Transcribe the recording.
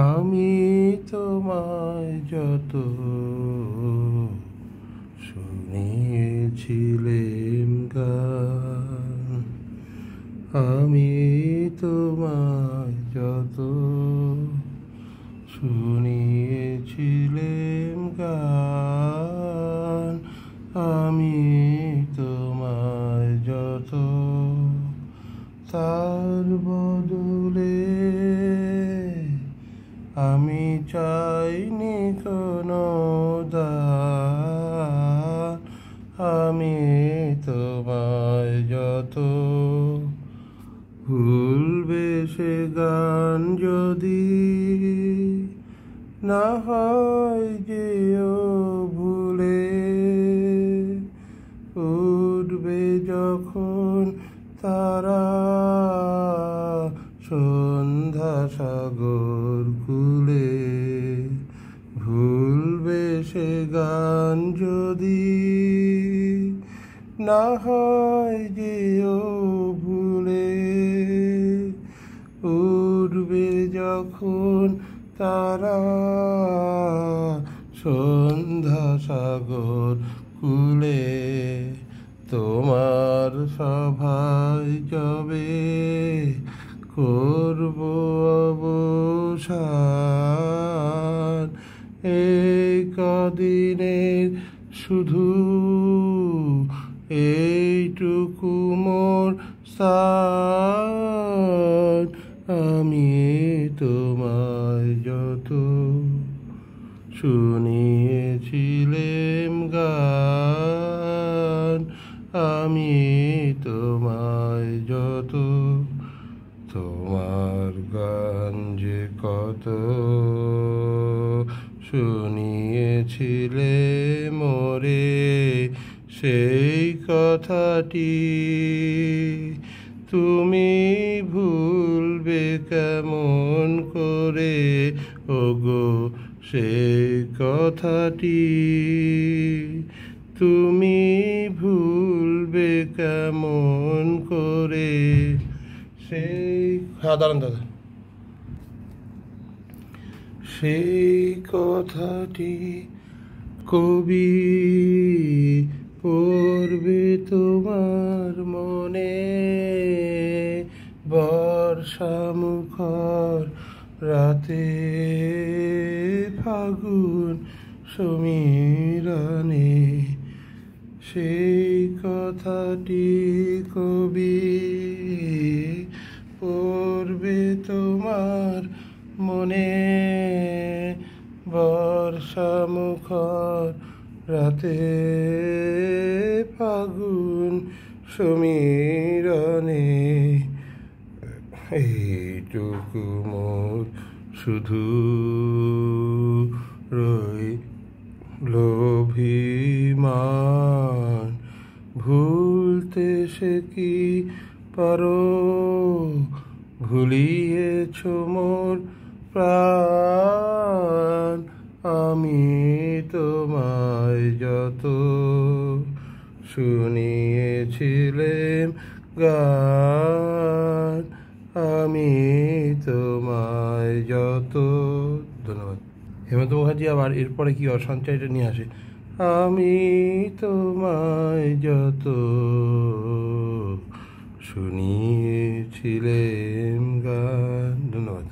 আমি তোমায় যত শুনিয়েছিলেম গান, আমি তোমায় যত শুনিয়েছিলেম গান, আমি তোমায় যত তার বদলে আমি চাইনি কোনো দান, আমি তোমায় যত ভুলবে সে গান যদি না হয় যেও ভুলে, উঠবে যখন তারা সন্ধ্যা সাগর কূলে, ভুলবে সে গান যদি না হয় যেও ভুলে, উঠবে যখন তারা সন্ধ্যা সাগর কূলে, তোমার সভায় যাবে করব অবসান, এই কদিনের শুধু এইটুকু মোর স্থান, আমি তোমায় যত শুনিয়েছিলেম গান, আমি তোমায় যত তোমার গান যে কত শুনিয়েছিলে মোরে, সেই কথাটি তুমি ভুলবে কেমন করে ওগো, সেই কথাটি তুমি ভুলবে কেমন করে, সেই দাঁড়ান দাদা, সেই কথাটি কবি পড়বে তোমার মনে, বর্ষা মুখর রাতে ফাগুন সমীরণে, সেই কথাটি কবি পড়বে তোমার মনে, বর্ষা মুখর রাতে ফাগুন সমীরণে, এইটুকু মোর শুধু রইল অভিমান, ভুলতে সে কি পারো, ভুলিয়েছ মোর প্রাণ, আমি তোমায় যত শুনিয়েছিলেম গান, আমি তোমায় যত। ধন্যবাদ। হেমন্ত মুখার্জি আবার এরপরে কি অসঞ্চয়টা নিয়ে আসে, আমি তোমায় যত শুনিয়েছিলেম গান। ধন্যবাদ।